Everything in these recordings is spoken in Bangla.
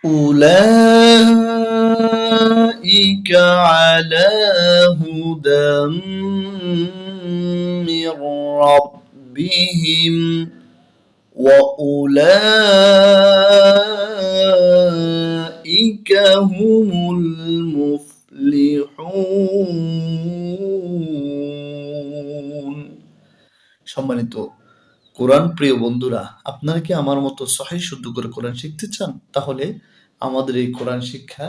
أولئك على هدى من ربهم وأولئك هم المفلحون। সম্মানিত কোরআন প্রিয় বন্ধুরা, আপনারা কি আমার মতো সহিহ শুদ্ধ করে কোরআন শিখতে চান? তাহলে আমাদের এই কোরআন শিক্ষা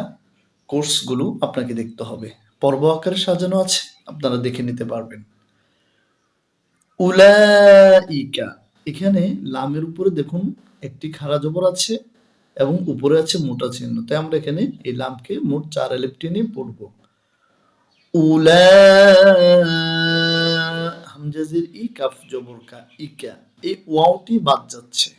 কোর্সগুলো আপনাকে দেখতে হবে। পর্ব আকারে সাজানো আছে, আপনারা দেখে নিতে পারবেন। উলাইকা, এখানে লামের উপরে দেখুন একটি খাড়া জবর আছে এবং উপরে আছে মোটা চিহ্ন, তাই আমরা এখানে এই লামকে মোট 4 আলিফ টেনে পড়ব। উলা, হামজাজের ই, কাফ জবর কা, ইকা, এই ওয়াওটি বাদ যাচ্ছে।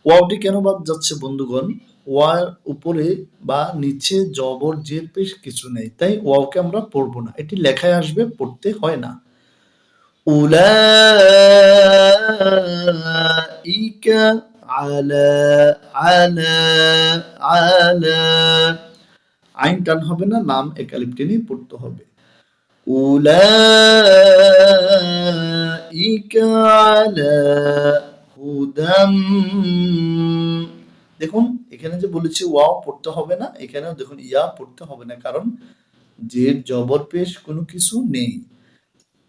ওয়াওটি কেন বাদ যাচ্ছে বন্ধুগণ? ওয়ার উপরে বা নিচে জবর জের পেশ কিছু নেই, তাই ওয়াওকে আমরা পড়বো না, এটি লেখায় আসবে, পড়তে হয় না। উলাইকা আলা, আলা, আলা, আইন টান হবে না, নাম এক আলিফ টেনে পড়তে হবে। উলাইকা আলা হুদাম, দেখুন এখানে যে বলেছি ওয়াও পড়তে হবে না, এখানেও দেখুন ইয়া পড়তে হবে না, কারণ জের জবর পেশ কোনো কিছু নেই।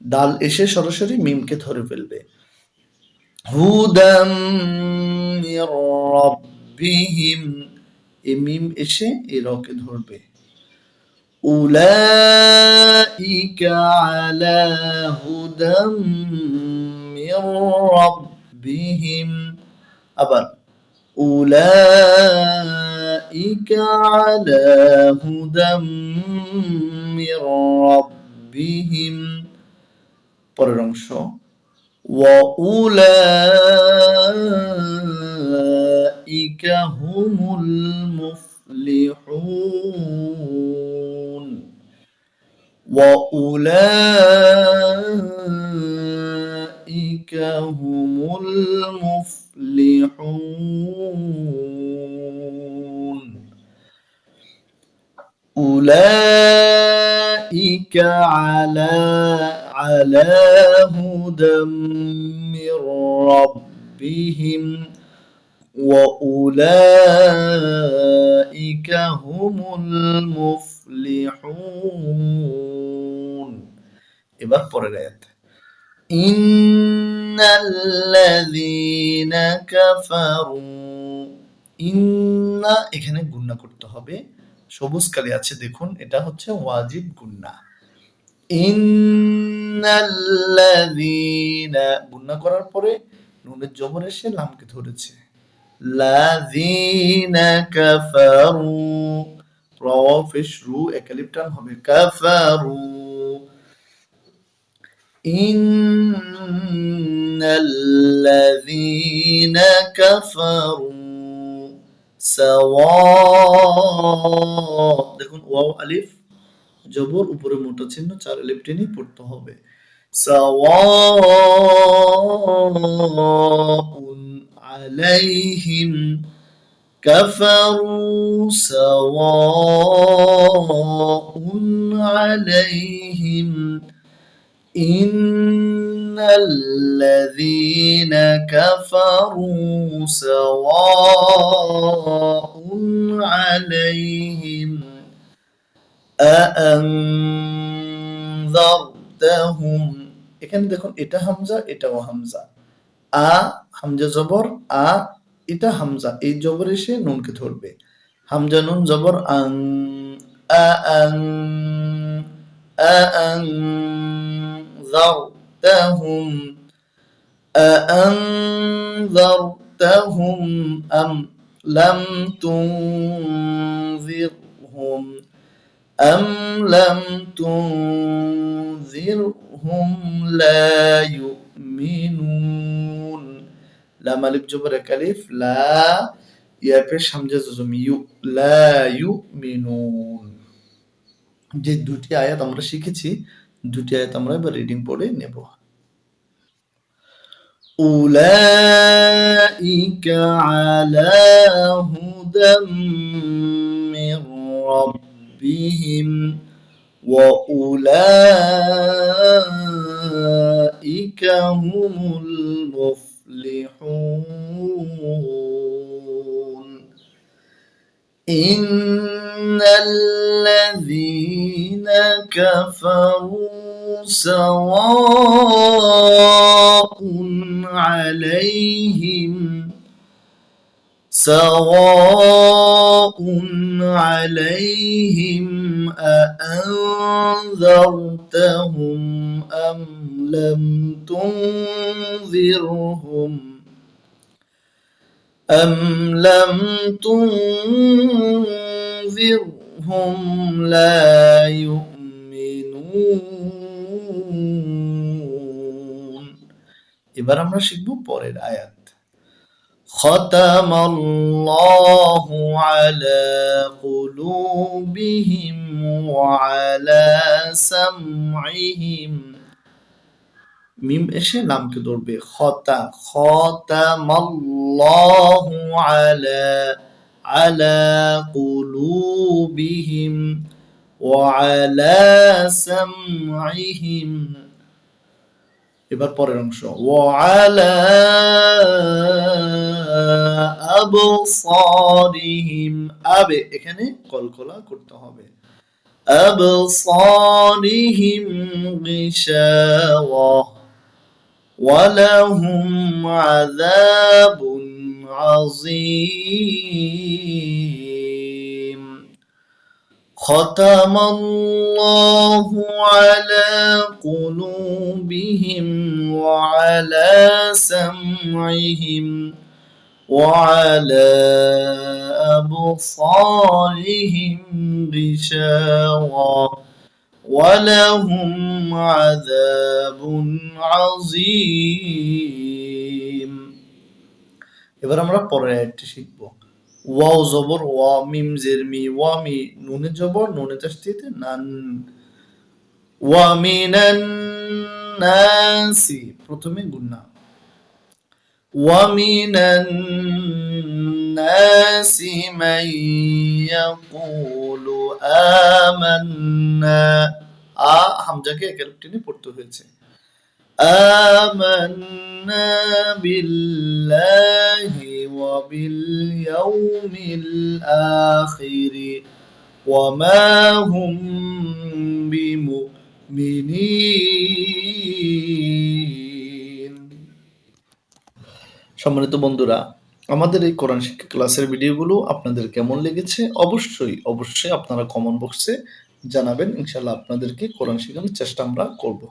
ডাল এসে সরাসরি মিমকে ধরে ফেলবে। হুদাম মির রাব্বিহিম, এই মিম এসে এই রকে ধরবে। উলাইকা আলা হুদাম মির রাব্বিহিম, আবার উলাইকা আলা হুদাম মির রাব্বিহিম। পরের অংশ ওয়াউলাইকা হুমুল মুফলিহুন, ওয়াউলাইকা হুমুল মুফলিহুন। উলাইকা আলা, আলা হুদাম মির রাব্বিহিম ওয়াউলাইকা হুমুল মুফলিহুন। এবার পরের আয়াত, ইন্নাল্লাযীনা কাফারু, ইন্না এখানে গুণনা করতে হবে, সবুজ কালি আছে দেখুন, এটা হচ্ছে ওয়াজিব গুণনা। ইন্নাল্লাযীনা, গুণনা করার পরে নুনের জবর এসে লামকে ধরেছে। লাযীনা কাফারু, র পেশ রু এক আলিফ টান হবে, কাফারু। ইন্নাল্লাযীনা কাফারু সাওয়া, দেখুন ওয়াও আলিফ জবর উপরে মোটা চিহ্ন 4 আলিফ টেনে পড়তে হবে। সাওয়াউন আলাইহিম কাফারু, সাওয়াউন আলাইহিম ইন্নাল্লাযীনা কাফারু সাওয়াউন আলাইহিম আআনযারতাহুম, এখানে দেখুন এটা হামজা, এটাও হামজা, আ হামজা জবর আ, এটা হামজা, এই জবর এসে নুনকে ধরবে। হামজা নুন জবর আন, আআন, আআনযারতাহুম, আআনযারতাহুম আম লাম তুনযিরহুম, أم لم تنذرهم لا يؤمنون। লাম আলিফ জবর এক আলিফ, লা ইয়া পেশ হামজা জজম ইউ, লা ইউমিনুন। যে দুটি আয়াত আমরা শিখেছি, দুটি আয়াত আমরা এবার রিডিং পড়ে নেব। উলাইকা আলা হুদাম هدى من ربهم وأولئك هم المفلحون إن الذين كفروا سواء عليهم أأنذرتهم أم لم تنذرهم لا يؤمنون এবার আমরা শিখব পরের আয়াত ختم الله على قلوبهم وعلى سمعهم মিম এসে লামকে ধরবে খতামাল্লাহু আলা কুলুবিহিম ওয়া আলা সামঈহিম এবার পরের অংশ ওয়া আলা আবসারিহিম আবে এখানে কলকলা করতে হবে আবসারিহিম গিশাওয়া ولهم عذاب عظيم ختم الله على قلوبهم وعلى سمعهم وعلى أبصارهم غشاوة ولهم عذاب عظيم এবার আমরা পরের আয়াতটি শিখব ওয়াও জবর ওয়া মিম জের মি ওয়া মি নুনে জবর নুনে তাসদীদে নান ওয়া মিনান নাসি প্রথমে গুন্না ওয়া মিনান নাসি মান ইয়াকুলু আমান্না আ হামজাকে একের টেনে পড়তে হয়েছে আমান্না বিল্লাহি ওয়া বিল ইয়াউমিল আখির ওয়া মা হুম বিমুমিনিন সম্মানিত বন্ধুরা আমাদের এই কোরআন শিক্ষা ক্লাসের ভিডিওগুলো আপনাদের কেমন লেগেছে অবশ্যই আপনারা কমেন্ট বক্সে জানাবেন ইনশাআল্লাহ আপনাদেরকে কোরআন শেখানোর চেষ্টা আমরা করব